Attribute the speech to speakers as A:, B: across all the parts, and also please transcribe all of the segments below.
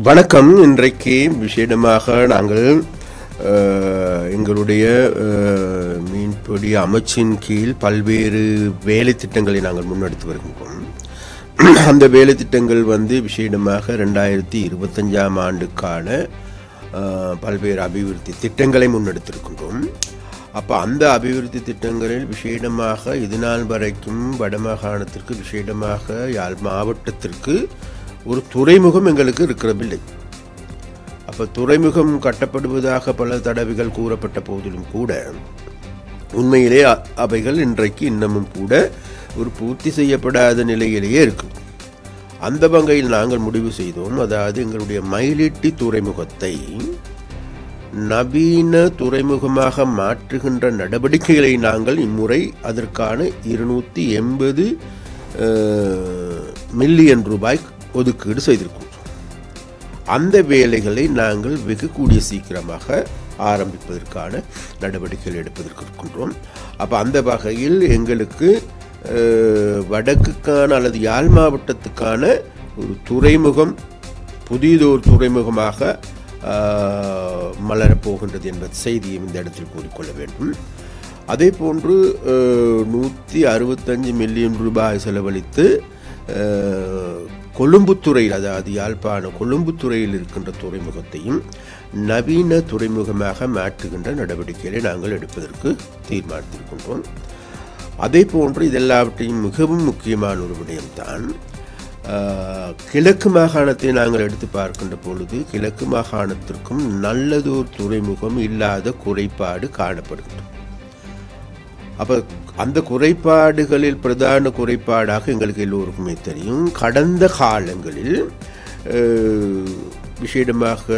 A: வணக்கம். இன்றைக்கு விசேடமாக நாங்கள் எங்களுடைய மீன்பிடி அமைச்சின் கீழ் பல்வேறு வேலை திட்டங்களை நாங்கள் முன்னெடுத்து வருகின்றோம். அந்த வேலை திட்டங்கள் விசேடமாக 2025ஆம் ஆண்டுக்கான பல்வேறு அபிவிருத்தி திட்டங்களை முன்னெடுத்திருக்கின்றோம். அப்போ அந்த அபிவிருத்தி திட்டங்களில் விசேடமாக இதுநாள் வரைக்கும் வடமாகாணத்திற்கு விசேடமாக யாழ் மாவட்டத்திற்கு ஒரு துறைமுகம் எங்களுக்கு இருக்கிறதில்லை. அப்போ துறைமுகம் கட்டப்படுவதாக பல தடவைகள் கூறப்பட்ட போதிலும் கூட உண்மையிலே அவைகள் இன்றைக்கு இன்னமும் கூட ஒரு பூர்த்தி செய்யப்படாத நிலையிலேயே இருக்கு. அந்த வகையில் நாங்கள் முடிவு செய்தோம். அதாவது எங்களுடைய மயிலிட்டி துறைமுகத்தை நவீன துறைமுகமாக மாற்றுகின்ற நடவடிக்கைகளை நாங்கள் இம்முறை அதற்கான 280 மில்லியன் ரூபாய் ஒதுக்கீடு செய்திருக்கின்றோம். அந்த வேலைகளை நாங்கள் வெகு கூடிய சீக்கிரமாக ஆரம்பிப்பதற்கான நடவடிக்கைகள் எடுப்பதற்கு இருக்கின்றோம். அப்போ அந்த வகையில் எங்களுக்கு வடக்குக்கான அல்லது யாழ் மாவட்டத்துக்கான ஒரு துறைமுகம் புதியதொரு துறைமுகமாக மலரப்போகின்றது என்பது செய்தியை இந்த இடத்தில் கூறிக்கொள்ள வேண்டும். அதே போன்று 165 மில்லியன் ரூபாய் செலவழித்து கொழும்புத்துறையில், அதாவது யாழ்ப்பாண கொழும்புத்துறையில் இருக்கின்ற துறைமுகத்தையும் நவீன துறைமுகமாக மாற்றுகின்ற நடவடிக்கைகளை நாங்கள் எடுப்பதற்கு தீர்மானித்திருக்கின்றோம். அதே போன்று இதெல்லாவற்றையும் மிகவும் முக்கியமான ஒரு விடயம்தான் கிழக்கு மாகாணத்தை நாங்கள் எடுத்து பார்க்கின்ற பொழுது கிழக்கு மாகாணத்திற்கும் நல்லதொரு துறைமுகம் இல்லாத குறைபாடு காணப்படுகின்றது. அப்போ அந்த குறைபாடுகளில் பிரதான குறைபாடாக எங்களுக்கு எல்லோருக்குமே தெரியும், கடந்த காலங்களில் விசேடமாக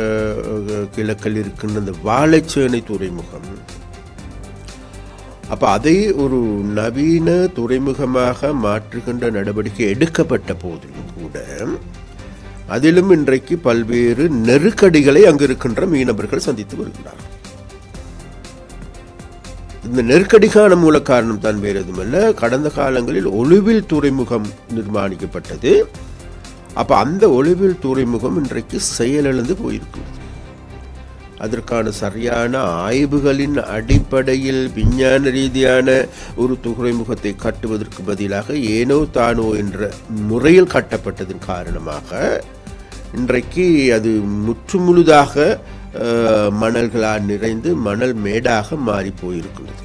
A: கிழக்கில் இருக்கின்ற அந்த வாழைச்சேனை துறைமுகம், அப்போ அதை ஒரு நவீன துறைமுகமாக மாற்றுகின்ற நடவடிக்கை எடுக்கப்பட்ட போதிலும் கூட அதிலும் இன்றைக்கு பல்வேறு நெருக்கடிகளை அங்கு இருக்கின்ற மீனவர்கள் சந்தித்து வருகிறார்கள். இந்த நெருக்கடிக்கான மூல காரணம் தான் வேறு எதுவுமல்ல, கடந்த காலங்களில் ஒளிவில் துறைமுகம் நிர்மாணிக்கப்பட்டது. அப்போ அந்த ஒளிவில் துறைமுகம் இன்றைக்கு செயலிழந்து போயிருக்கிறது. அதற்கான சரியான ஆய்வுகளின் அடிப்படையில் விஞ்ஞான ரீதியான ஒரு துறைமுகத்தை கட்டுவதற்கு பதிலாக ஏனோ தானோ என்ற முறையில் கட்டப்பட்டதன் காரணமாக இன்றைக்கு அது முற்றுமுழுதாக மணல்களால் நிறைந்து மணல் மேடாக மாறி போயிருக்கிறது.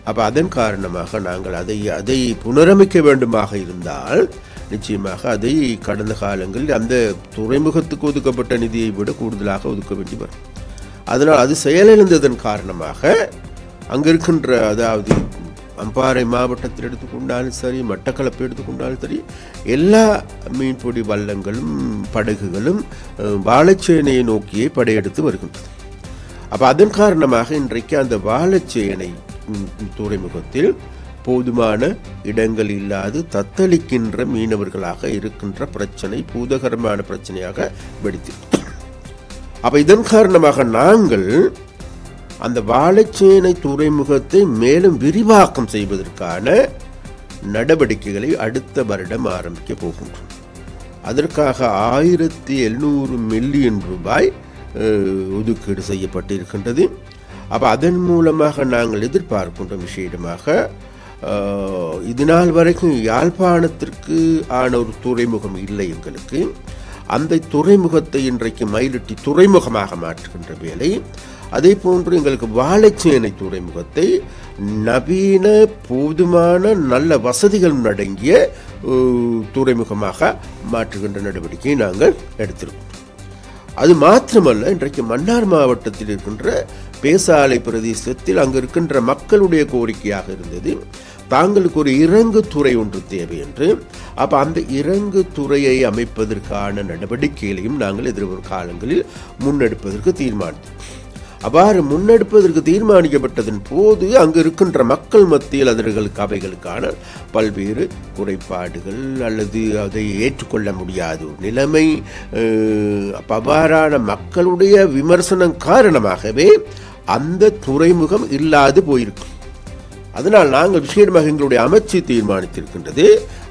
A: அப்போ அதன் காரணமாக நாங்கள் அதை புனரமைக்க வேண்டுமாக இருந்தால் நிச்சயமாக அதை கடந்த காலங்களில் அந்த துறைமுகத்துக்கு ஒதுக்கப்பட்ட நிதியை விட கூடுதலாக ஒதுக்க வேண்டி வரும். அதனால் அது செயலிழந்ததன் காரணமாக அங்கே இருக்கின்ற, அதாவது அம்பாறை மாவட்டத்தில் எடுத்துக்கொண்டாலும் சரி, மட்டக்களப்பு எடுத்துக்கொண்டாலும் சரி, எல்லா மீன்பிடி வள்ளங்களும் படகுகளும் வாழைச்சேனையை நோக்கியே படையெடுத்து வருகின்றது. அப்போ அதன் காரணமாக இன்றைக்கு அந்த வாழைச்சேனை துறைமுகத்தில் போதுமான இடங்கள் இல்லாது தத்தளிக்கின்ற மீனவர்களாக இருக்கின்ற பிரச்சனை பூதகரமான பிரச்சனையாக வெடித்திருக்கிறது. அப்போ இதன் காரணமாக நாங்கள் அந்த வாழைச்சேனை துறைமுகத்தை மேலும் விரிவாக்கம் செய்வதற்கான நடவடிக்கைகளை அடுத்த வருடம் ஆரம்பிக்க போகின்றோம். அதற்காக 1700 மில்லியன் ரூபாய் ஒதுக்கீடு செய்யப்பட்டிருக்கின்றது. அப்போ அதன் மூலமாக நாங்கள் எதிர்பார்க்கின்ற விஷயமாக இதுநாள் வரைக்கும் யாழ்ப்பாணத்திற்கு ஆன ஒரு துறைமுகம் இல்லை எங்களுக்கு. அந்த துறைமுகத்தை இன்றைக்கு மயிலிட்டி துறைமுகமாக மாற்றுகின்ற வேலை, அதே போன்று எங்களுக்கு வாழைச்சேனை துறைமுகத்தை நவீன போதுமான நல்ல வசதிகள் அடங்கிய துறைமுகமாக மாற்றுகின்ற நடவடிக்கையை நாங்கள் எடுத்திருக்கோம். அது மாத்திரமல்ல, இன்றைக்கு மன்னார் மாவட்டத்தில் இருக்கின்ற பேசாலை பிரதேசத்தில் அங்கு இருக்கின்ற மக்களுடைய கோரிக்கையாக இருந்தது, தாங்களுக்கு ஒரு இறங்கு துறை ஒன்று தேவை என்று. அப்போ அந்த இறங்கு துறையை அமைப்பதற்கான நடவடிக்கைகளையும் நாங்கள் எதிர்வரும் காலங்களில் முன்னெடுப்பதற்கு தீர்மானித்தோம். அவ்வாறு முன்னெடுப்பதற்கு தீர்மானிக்கப்பட்டதன் போது அங்கு இருக்கின்ற மக்கள் மத்தியில் அவைகளுக்கான பல்வேறு குறைபாடுகள் அல்லது அதை ஏற்றுக்கொள்ள முடியாத ஒரு நிலைமை, அவ்வாறான மக்களுடைய விமர்சனம் காரணமாகவே அந்த துறைமுகம் இல்லாது போயிருக்கும். அதனால் நாங்கள் விசேடமாக எங்களுடைய அமைச்சு தீர்மானித்திருக்கின்றது,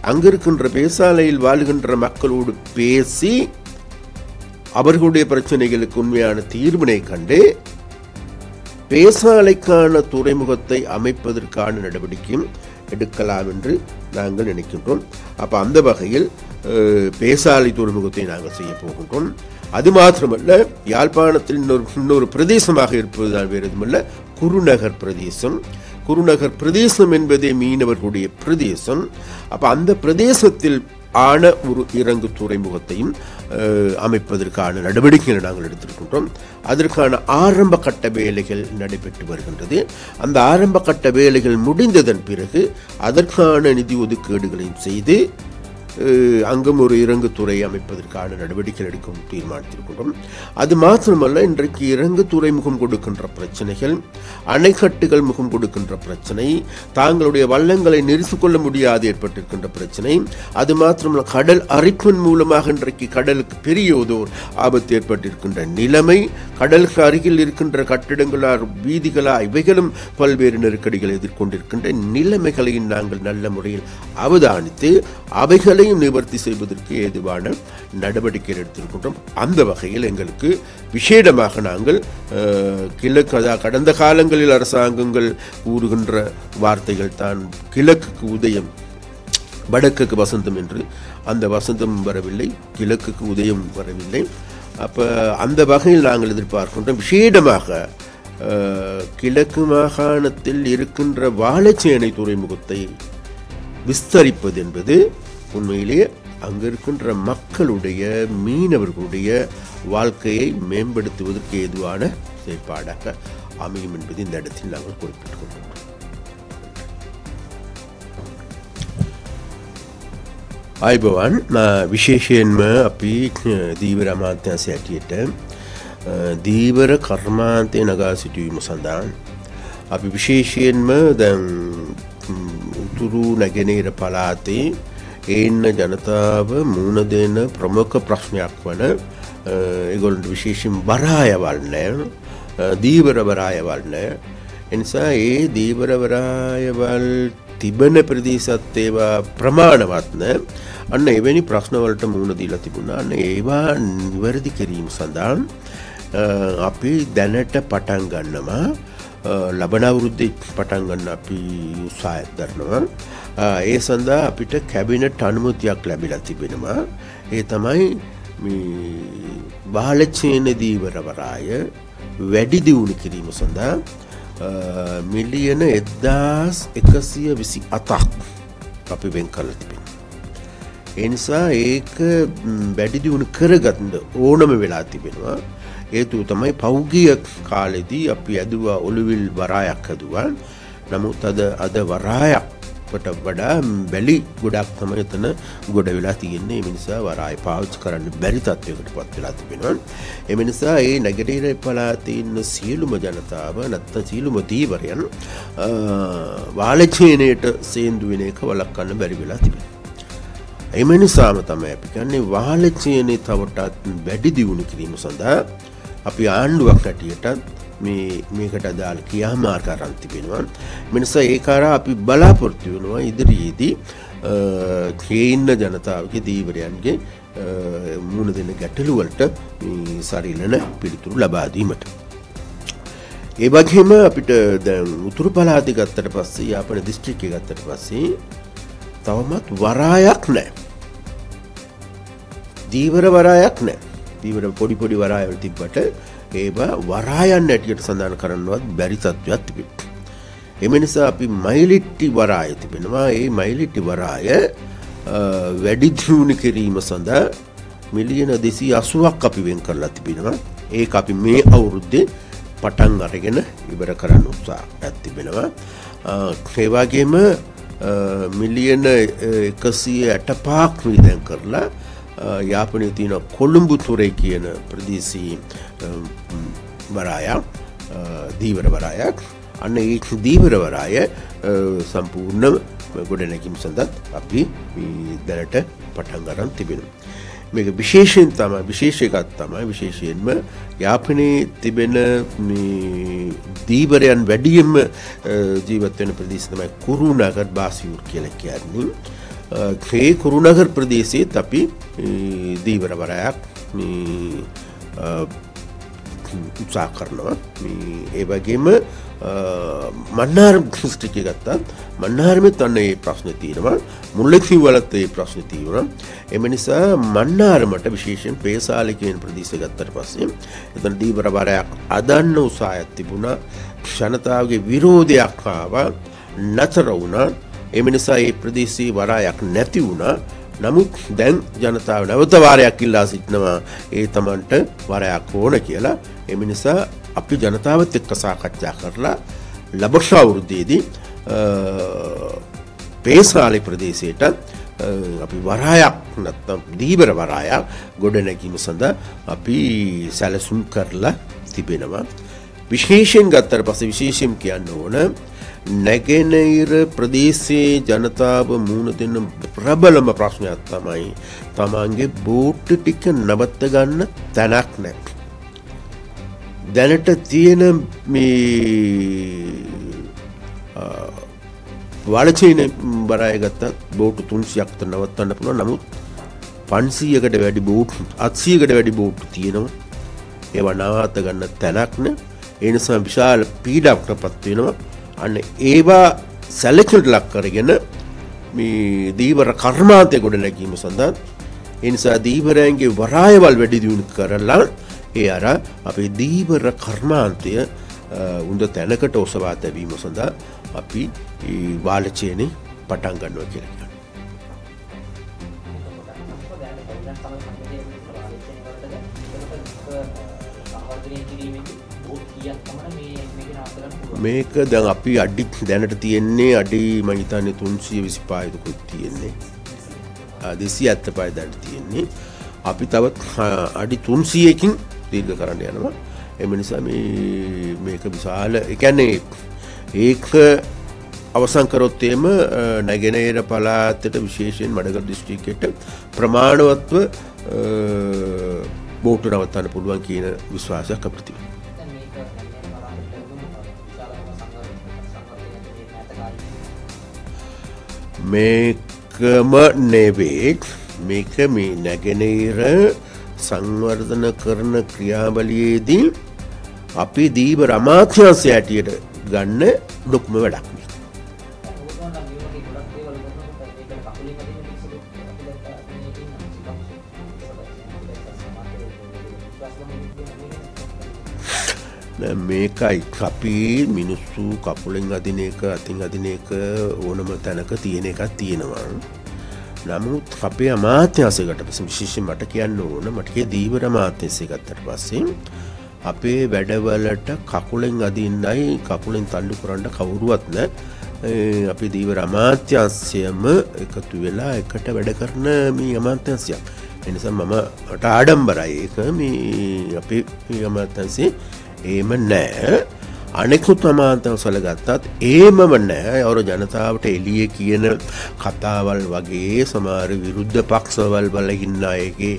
A: அங்கிருக்கின்ற பேசாலையில் வாழ்கின்ற மக்களோடு பேசி அவர்களுடைய பிரச்சனைகளுக்கு உண்மையான தீர்வினை கண்டு பேசாலைக்கான துறைமுகத்தை அமைப்பதற்கான நடவடிக்கையும் எடுக்கலாம் என்று நாங்கள் நினைக்கின்றோம். அப்போ அந்த வகையில் பேசாலை துறைமுகத்தை நாங்கள் செய்ய போகின்றோம். அது மாத்திரமல்ல, யாழ்ப்பாணத்தில் இன்னொரு பிரதேசமாக இருப்பதுதான் வேறு எதுவுமல்ல, குருநகர் பிரதேசம். குருநகர் பிரதேசம் என்பதே மீனவர்களுடைய பிரதேசம். அப்போ அந்த பிரதேசத்தில் ஆன ஒரு இறங்கு துறைமுகத்தையும் அமைப்பதற்கான நடவடிக்கைகளை நாங்கள் எடுத்திருக்கின்றோம். அதற்கான ஆரம்ப கட்ட வேலைகள் நடைபெற்று வருகின்றது. அந்த ஆரம்ப கட்ட வேலைகள் முடிந்ததன் பிறகு அதற்கான நிதி ஒதுக்கீடுகளையும் செய்து அங்கும் ஒரு இறங்கு துறை அமைப்பதற்கான நடவடிக்கை எடுக்கும் தீர்மானித்திருக்கின்றோம். அது மாத்திரமல்ல, இன்றைக்கு இறங்கு துறை முகம் கொடுக்கின்ற பிரச்சனைகள், அணைக்கட்டுகள் முகம் கொடுக்கின்ற பிரச்சனை, தாங்களுடைய வள்ளங்களை நிறுத்திக் கொள்ள முடியாது ஏற்பட்டிருக்கின்ற பிரச்சனை, அது மாத்திரமல்ல கடல் அரிப்பின் மூலமாக இன்றைக்கு கடலுக்கு பெரியதோர் ஆபத்து ஏற்பட்டிருக்கின்ற நிலைமை, கடலுக்கு அருகில் இருக்கின்ற கட்டிடங்களா வீதிகளா இவைகளும் பல்வேறு நெருக்கடிகளை எதிர்கொண்டிருக்கின்ற நிலைமைகளையும் நாங்கள் நல்ல முறையில் அவதானித்து அவைகளை நிவர்த்தி செய்வதற்கு ஏதுவான நடவடிக்கை எடுத்திருக்கின்றோம். அந்த வகையில் எங்களுக்கு விசேடமாக நாங்கள் கடந்த காலங்களில் அரசாங்கங்கள் கூறுகின்ற வார்த்தைகள் தான் கிழக்குக்கு உதயம் வடக்குக்கு வசந்தம் என்று. அந்த வசந்தம் வரவில்லை, கிழக்குக்கு உதயம் வரவில்லை. அப்போ அந்த வகையில் நாங்கள் எதிர்பார்க்கின்றோம் விசேடமாக கிழக்கு மாகாணத்தில் இருக்கின்ற வாழைச்சேனை துறைமுகத்தை விஸ்தரிப்பது என்பது உண்மையிலேயே அங்கு இருக்கின்ற மக்களுடைய மீனவர்களுடைய வாழ்க்கையை மேம்படுத்துவதற்கு ஏதுவான செயற்பாடாக அமையும் என்பது இந்த இடத்தில் நாங்கள் குறிப்பிட்டுக் கொள்கிறோம். ආයිබෝවන් විශේෂයෙන්ම අපි දීවර අමාත්‍යාංශය ඇටියට දීවර කර්මාන්තය නගා සිටුවීම සඳහා අපි විශේෂයෙන්ම දැන් උතුරු නැගෙනහිර පළාතේ එන්න ජනතාව මුණ දෙන ප්‍රමුඛ ප්‍රශ්නයක් වන ඒගොල්ලන්ට විශේෂයෙන් වරායවල් නැහැ, දීවර වරායවල් නැහැ. එනිසා ඒ දීවර වරායවල් තිබෙන ප්‍රදේශත් ඒවා ප්‍රමාණවත් නැහැ. අන්න එවැනි ප්‍රශ්නවලට මුහුණ දීලා තිබුණා. අන්න ඒවා නිවැරදි කිරීම සඳහා අපි දැනට පටන් ගන්නවා. ලබන අවුරුද්දේ පටන් ගන්න අපි උත්සාහයක් දරනවා. ඒ සඳහා අපිට කැබිනට් අනුමැතියක් ලැබිලා තිබෙනවා. ඒ තමයි මේ වාලචේන දීවර වරාය වැඩි දියුණු කිරීම සඳහා මිලියන 1127ක් අපි වෙන් කරලා තිබෙනවා. ඒ නිසා ඒක වැඩි දියුණු කරගන්න ඕනම වෙලා තිබෙනවා. හේතුව තමයි පෞගිය කාලෙදී අපි ඇදුවා ඔලිවිල් වරායක් ඇදුවා. නමුත් අද වරායකට වඩා බැලි ගොඩක් තමයි එතන ගොඩ වෙලා තියෙන්නේ. ඒ නිසා වරාය පාවිච්චි කරන්න බැරි තත්වයකටපත් වෙලා තිබෙනවා. ඒ නිසා ඒ නැගෙනහිර පළාතේ ඉන්න සියලුම ජනතාව නැත්නම් සියලුම දීවරයන් වාලචේනයට සේන්දු වෙන එක වළක්වන්න බැරි වෙලා තිබෙනවා. එම නිසාම තමයි අපි කියන්නේ වාලචේනේ තවටත් වැඩි දියුණු කිරීම සඳහා අපි ආණ්ඩුවක් හැටියට මේකට අදාළ ක්‍රියාමාර්ග අරන් තිබෙනවා. ඒ නිසා ඒ කාරණා අපි බලාපොරොත්තු වෙනවා ඉදිරියේදී ඒ ඉන්න ජනතාවගේ දීවරයන්ගේ මුණ දෙන ගැටලු වලට සරිලන පිළිතුරු ලබා දීමට. ඒ වගේම අපිට දැන් උතුරු පළාතේ ගත්තට පස්සේ යාපන දිස්ත්‍රික්කයේ ගත්තට පස්සේ තවමත් වරායක් නැහැ. දීවර වරායක් නැහැ. දීවර පොඩි වරායවල තිබ්බට ඒවා වරායන් ඇටියට සඳහන් කරන්නවත් බැරි තත්ත්වයක් තිබෙනවා. එම නිසා අපි මයිලිට්ටි වරාය තිබෙනවා. ඒ මයිලිට්ටි වරාය වැඩි දියුණු කිරීම සඳහා මිලියන 280ක් අපි වෙන් කරලා තිබෙනවා. ඒක අපි මේ අවුරුද්දේ පටන් අරගෙන ඉවර කරන්න උත්සාහයක් තිබෙනවා. ඒ වගේම මිලියන 165ක් වියදම් කරලා යාපනයේ තියෙන කොළඹ තුරේ කියන ප්‍රදේශී වරායක් දීවර වරායක් අන්න ඒ දීවර වරාය සම්පූර්ණ ගොඩනැගීම සඳහා අපි දැනට පටන් ගන්න තිබෙනවා. මේක විශේෂයෙන්ම යාපනයේ තිබෙන මේ දීවරයන් වැඩියෙන්ම ජීවත් වෙන ප්‍රදේශ තමයි කුරුනගර් බාසියුර් කියලා කියන්නේ. ඒ කුරුනගර් ප්‍රදේශයේත් අපි දීවර වරායක් මේ උත්සාහ කරනවා. ඒ වගේම මන්නාර දිස්ත්‍රික්කය ගත්තත් මන්නාරෙත් අන්න ඒ ප්‍රශ්නේ තියෙනවා. මුල්ලේකින් වලත් ඒ ප්‍රශ්නේ තියෙනවා. එම නිසා මන්නාරමට විශේෂයෙන් පේසාලේ කියන ප්‍රදේශය ගත්තට පස්සේ එතන දීවර වරයක් අදන්න උසායක් තිබුණා. ජනතාවගේ විරෝධයක් ආවා. නතර වුණා. එම නිසා ඒ ප්‍රදේශයේ වරායක් නැති වුණා. නමුත් දැන් ජනතාව නැවත වාරයක් ඉල්ලා සිටිනවා ඒ තමන්ට වරයක් ඕන කියලා. එම නිසා අපි ජනතාවත් එක්ක සාකච්ඡා කරලා ලබන අවුරුද්දේදී පේසාලේ ප්‍රදේශයට අපි වරායක් නැත්නම් දීවර වරායක් ගොඩනැගීම සඳහා අපි සැලසුම් කරලා තිබෙනවා. විශේෂයෙන් ගත්තට පස්සේ විශේෂයෙන් කියන්න ඕන නැගෙනහිර ප්‍රදේශයේ ජනතාව මුහුණ දෙන ප්‍රබලම ප්‍රශ්නයක් තමයි තමන්ගේ බෝට්ටු ටික නවත්ත ගන්න තැනක් නැහැ. දැනට තියෙන මේ වාලචීන වරාය ගත්තත් බෝට්ටු 300ක් නවත්තන්න පුළුවන්. නමුත් 500කට වැඩි බෝට්ටු 800කට වැඩි බෝට්ටු තියෙනවා. ඒවා නවත්ත ගන්න තැනක් නැහැ. ඒ නිසා විශාල පීඩාවකටපත් වෙනවා. අන්න ඒවා සැලකිලිට ලක් කරගෙන මේ දීවර කර්මාන්තය ගොඩනැගීම සඳහා ඒ නිසා දීවරයන්ගේ වරායවල් වැඩි දියුණු කරලා ඒ අර අපේ දීවර කර්මාන්තය උඳ තැනකට ඔසවා තැබීම සඳහා අපි වාලචේනේ පටන් ගන්නවා කියලා කියනවා. මේක දැන් අපි අඩි දැනට තියෙන්නේ අඩි මම හිතන්නේ 325කුත් තියෙන්නේ 275 දැනට තියෙන්නේ. අපි තවත් අඩි 300කින් දීර්ඝ කරන්න යනවා. එම නිසා මේක විශාල ඒ කියන්නේ ඒක අවසන් කරොත් එම නැගෙනහිර පළාතට විශේෂයෙන් මඩකල දිස්ත්‍රික්කයට ප්‍රමාණවත්ව බෝට්ටු නවත්තන්න පුළුවන් කියන විශ්වාසයක් අපිට තියෙනවා. මේකම නෙවෙයි මේක මේ නැගෙනහිර සංවර්ධන කරන ක්‍රියාවලියේදී අපි දීවර අමාත්‍යාංශය හැටියට ගන්න ලොකුම වැඩක්. මේකයි අපි මිනිස්සු කකුලෙන් අදින එක අතින් අදින එක ඕනම තැනක තියෙන එකක් තියෙනවා. නමුත් අපේ අමාත්‍යාංශයකට විශේෂයෙන් මට කියන්න ඕන මට දීවර අමාත්‍යාංශය ගත්තට පස්සේ අපේ වැඩවලට කකුලෙන් අදින්නයි කකුලෙන් තල්ලු කරන්න කවුරුවත් නැහැ. අපි දීවර අමාත්‍යාංශයම එකතු වෙලා එකට වැඩ කරන මේ අමාත්‍යාංශයක්. ඒ නිසා මට ආඩම්බරයි ඒක මේ අපේ අමාත්‍යාංශේ එහෙම නැහැ. අනෙකුත් අමාත්‍යාංශවල ගත්තත් එහෙමම නැහැ. අවර ජනතාවට එළියේ කියන කතාවල් වගේ සමහර විරුද්ධ පක්ෂවල් වල ඉන්න අයගේ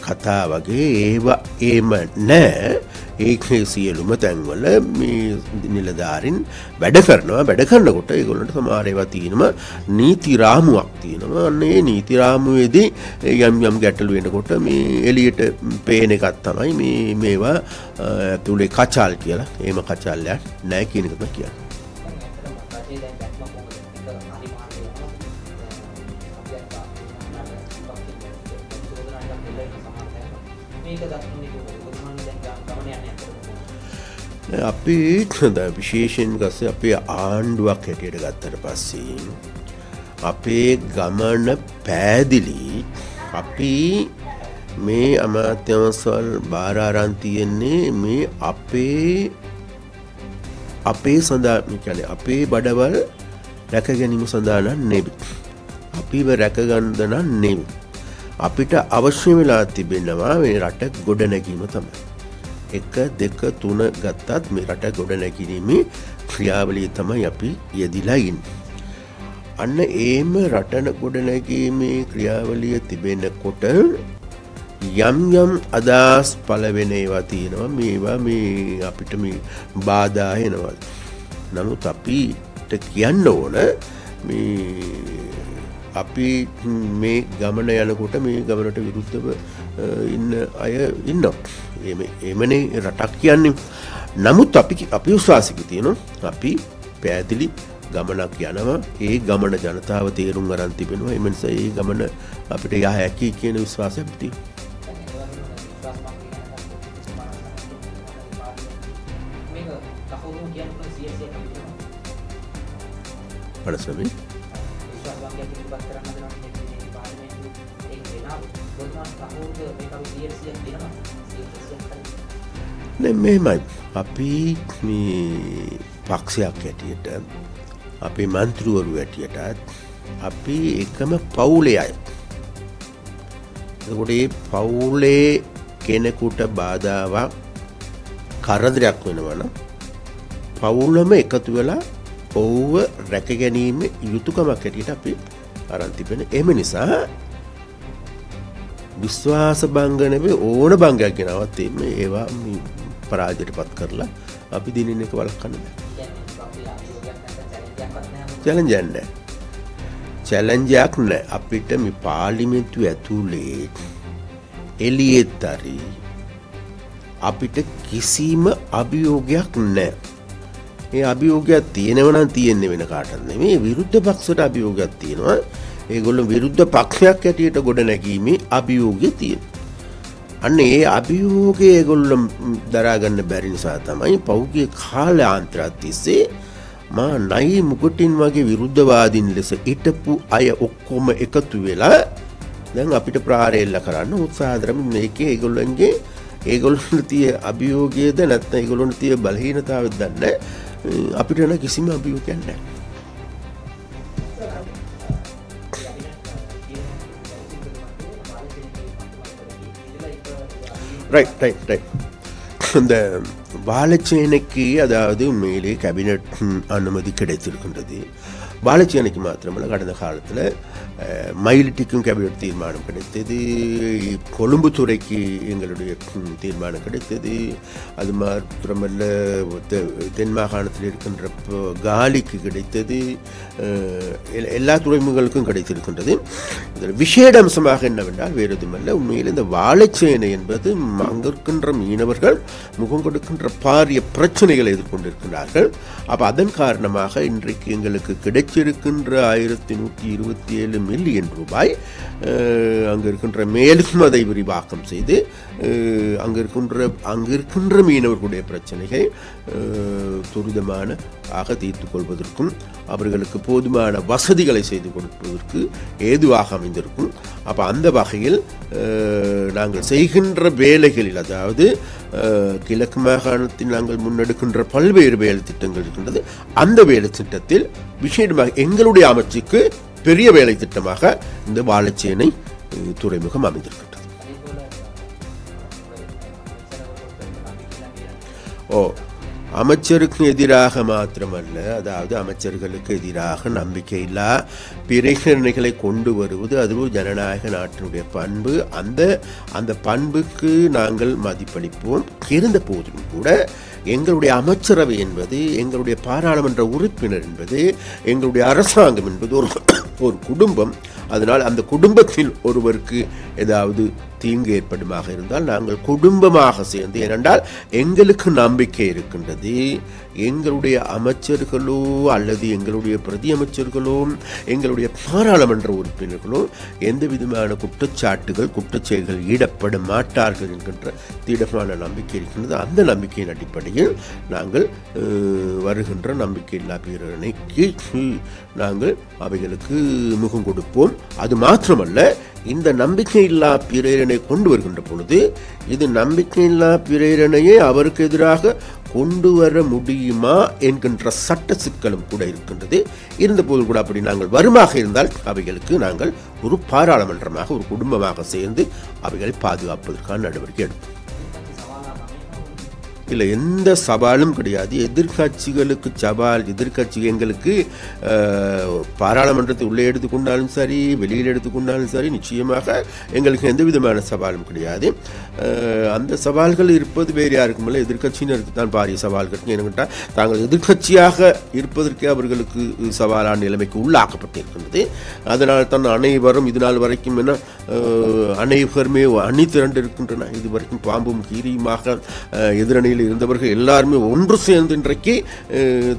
A: කතා වගේ ඒවා එහෙම නැහැ. ඒකේ සියලුම තැන්වල මේ නිලධාරීන් වැඩ කරනකොට ඒගොල්ලන්ට සමහර ඒවා තියෙනවා නීති රාමුවක් තියෙනවා. අන්න ඒ නීති රාමුවේදී යම් ගැටලු වෙනකොට මේ එළියට පේන එකක් තමයි මේවා ඇතුලේ කචල් කියලා. එහෙම කචල්යක් නැහැ කියන එක තමයි කියන්නේ. අපි විශේෂයෙන් ගස්සේ අපේ ආණ්ඩුවක් හැටියට ගත්තට පස්සේ අපේ ගමන පැහැදිලි. අපි මේ අමාත්‍යාංශවල බාර අරන් තියෙන්නේ මේ අපේ සඳහා කියන්නේ අපේ බඩවල් රැක ගැනීම සඳහා නෙවෙයි. අපිව රැක ගන්න නම් නෙවෙයි. අපිට අවශ්‍ය වෙලා තිබෙනවා මේ රට ගොඩනැගීම තමයි. 1 2 3 ගත්තත් මේ රට ගොඩනැගීමේ ක්‍රියාවලිය තමයි අපි යෙදිලා ඉන්නේ. අන්න ඒම රටන ගොඩනැගීමේ ක්‍රියාවලිය තිබෙනකොට යම් අදහස් පළ වෙන ඒවා තියෙනවා. මේවා මේ අපිට මේ බාධා එනවා. නමුත් අපිට කියන්න ඕන මේ අපි මේ ගමන යනකොට මේ ගමනට විරුද්ධව ඉන්න අය ඉන්නවා. එමනේ රටක් කියන්නේ. නමුත් අපි විශ්වාසික තියෙනවා අපි පැහැදිලි ගමනක් යනවා. ඒ ගමන ජනතාව තේරුම් අරන් තිබෙනවා. ඒ නිසා ඒ ගමන අපිට යා හැකි කියන විශ්වාසයක් තියෙනවා. පනසමි මෙහෙමයි අපි මේ පක්ෂයක් හැටියට අපේ මන්ත්‍රීවරු හැටියටත් අපි එකම පවුලේ අය. එතකොට මේ පවුලේ කෙනෙකුට බාධාවක් කරදරයක් වෙනවා නම් පවුලම එකතු වෙලා ඔව්ව රැක ගැනීම යුතුයකමක් හැටියට අපි අරන් තිබෙන. එහෙම නිසා විශ්වාස භංග නෙවෙයි ඕන භංගයක් ගෙනවත් මේ ඒවා පරාජයටපත් කරලා අපි දිනින් එක වළක්වන්න බෑ. චැලෙන්ජයක් නෑ අපිට මේ පාර්ලිමේන්තුව ඇතුලේ එළියෙත් හරි අපිට කිසිම අභියෝගයක් නෑ. ඒ අභියෝගයක් තියෙනවා නම් තියෙන්නේ වෙන කාටවත් නෙමෙයි විරුද්ධ පක්ෂයට අභියෝගයක් තියෙනවා. ඒගොල්ලෝ විරුද්ධ පක්ෂයක් ඇටියට ගොඩ නැගීමේ අභියෝගය තියෙනවා. අන්න ඒ අභියෝගය ඒගොල්ලෝ දරා ගන්න බැරි නිසා තමයි පෞද්ගලික කාලාන්තරات තිස්සේ මා නයි මුකුටින් වගේ විරුද්ධවාදීන් ලෙස හිටපු අය ඔක්කොම එකතු වෙලා දැන් අපිට ප්‍රහාරෙල්ල කරන්න උත්සාහ කරමින් මේකේ ඒගොල්ලන්ට තිය අභියෝගයද නැත්නම් ඒගොල්ලන්ට තිය බලහීනතාවයද දන්නේ අපිට නම් කිසිම අභියෝගයක් නැහැ. ரைட் இந்த வாழைச்சேனைக்கு அதாவது மேலே கேபினட் அனுமதி கிடைத்திருக்கின்றது. வாழைச்சேனைக்கு மாத்திரமல்ல கடந்த காலத்தில் மயிலிட்டிக்கும் கேபினட் தீர்மானம் கிடைத்தது. கொழும்பு துறைக்கு எங்களுடைய தீர்மானம் கிடைத்தது. அது மாத்திரமல்ல தென் மாகாணத்தில் இருக்கின்ற காலிக்கு கிடைத்தது. எல்லா துறைமுகங்களுக்கும் கிடைத்திருக்கின்றது. இதில் விசேட அம்சமாக என்னவென்றால் வேறு எதுவுமல்ல உண்மையில் இந்த வாழைச்சேனை என்பது அங்கே இருக்கின்ற மீனவர்கள் முகம் கொடுக்கின்ற பாரிய பிரச்சனைகளை எதிர்கொண்டிருக்கிறார்கள். அப்போ அதன் காரணமாக இன்றைக்கு எங்களுக்கு கிடைச்சிருக்கின்ற 1127 மில்லியன் ரூபாய் அங்கே இருக்கின்ற மேலும் அதை விரிவாக்கம் செய்து அங்கே இருக்கின்ற மீனவர்களுடைய பிரச்சனைகளை துரிதமான ஆக தீர்த்து கொள்வதற்கும் அவர்களுக்கு போதுமான வசதிகளை செய்து கொடுப்பதற்கு ஏதுவாக அமைந்திருக்கும். அப்போ அந்த வகையில் நாங்கள் செய்கின்ற வேலைகளில் அதாவது கிழக்கு மாகாணத்தில் நாங்கள் முன்னெடுக்கின்ற பல்வேறு வேலை திட்டங்கள் இருக்கின்றது. அந்த வேலை திட்டத்தில் விசேடமாக எங்களுடைய அமைச்சுக்கு பெரிய வேலை திட்டமாக இந்த வாழைச்சேனை துறைமுகம் அமைந்திருக்கின்றது. அமைச்சருக்கு எதிராக மாத்திரமல்ல, அதாவது அமைச்சர்களுக்கு எதிராக நம்பிக்கையில்லா பிரேரணைகளை கொண்டு வருவது அது ஒரு ஜனநாயக நாட்டினுடைய பண்பு. அந்த பண்புக்கு நாங்கள் மதிப்பளிப்போம். இருந்த போதிலும் கூட எங்களுடைய அமைச்சரவை என்பது, எங்களுடைய பாராளுமன்ற உறுப்பினர் என்பது, எங்களுடைய அரசாங்கம் என்பது ஒரு குடும்பம். அதனால் அந்த குடும்பத்தில் ஒருவருக்கு ஏதாவது தீங்கு ஏற்படுமாக இருந்தால் நாங்கள் குடும்பமாக சேர்ந்து, ஏனென்றால் எங்களுக்கு நம்பிக்கை இருக்கின்றது, எங்களுடைய அமைச்சர்களோ அல்லது எங்களுடைய பிரதி அமைச்சர்களோ எங்களுடைய பாராளுமன்ற உறுப்பினர்களோ எந்த விதமான குற்றச்செயல்கள் ஈடுபட மாட்டார்கள் என்கின்ற திடமான நம்பிக்கை இருக்கின்றது. அந்த நம்பிக்கையின் அடிப்படையில் நாங்கள் வருகின்ற நம்பிக்கையில்லா பிரேரணைக்கு நாங்கள் அவைகளுக்கு முகம் கொடுப்போம். அது மாத்திரமல்ல, இந்த நம்பிக்கையில்லா பிரேரணை கொண்டு வருகின்ற பொழுது இது நம்பிக்கையில்லா பிரேரணையை அவருக்கு எதிராக கொண்டு வர முடியுமா என்கின்ற சட்ட சிக்கலும் கூட இருக்கின்றது. இருந்தபோது கூட அப்படி நாங்கள் வருமாக இருந்தால் அவைகளுக்கு நாங்கள் ஒரு பாராளுமன்றமாக, ஒரு குடும்பமாக சேர்ந்து அவைகளை பாதுகாப்பதற்கான நடவடிக்கை எடுப்போம். இல்லை, எந்த சவாலும் கிடையாது. எதிர்கட்சிகளுக்கு சவால், எதிர்கட்சி எங்களுக்கு பாராளுமன்றத்தை உள்ளே எடுத்துக்கொண்டாலும் சரி, வெளியில் எடுத்துக்கொண்டாலும் சரி, நிச்சயமாக எங்களுக்கு எந்த விதமான சவாலும் கிடையாது. அந்த சவால்கள் இருப்பது வேறு யாருக்கும் இல்லை, எதிர்கட்சியினருக்கு தான் பாரிய சவால்கள். ஏனென்றால் தாங்கள் எதிர்கட்சியாக இருப்பதற்கே அவர்களுக்கு சவாலான நிலைமைக்கு உள்ளாக்கப்பட்டிருக்கின்றது. அதனால் தான் அனைவரும் இதுநாள் வரைக்கும் அனைவருமே அணி திரண்டு இருக்கின்றன. இதுவரைக்கும் பாம்பும் கீரியுமாக எதிரணியில் இருந்தவர்கள் எல்லாருமே ஒன்று சேர்ந்து இன்றைக்கு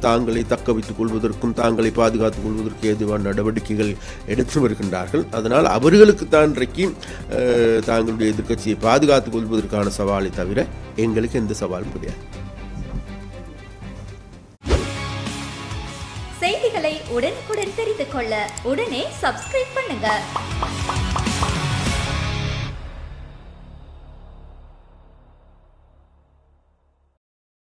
A: தாங்களை தக்க வைத்துக் கொள்வதற்கும் தாங்களை பாதுகாத்துக் கொள்வதற்கு ஏதுவான நடவடிக்கைகள் எடுத்து வருகின்றார்கள். அதனால் அவர்களுக்கு தான் இன்றைக்கு தாங்களுடைய எதிர்க்கட்சியை பாதுகாத்துக் கொள்வதற்கான சவாலை தவிர எங்களுக்கு எந்த சவாலும் கிடையாது.
B: செய்திகளை உடனுக்குடன் தெரிந்து கொள்ள உடனே சப்ஸ்கிரைப் பண்ணுங்க.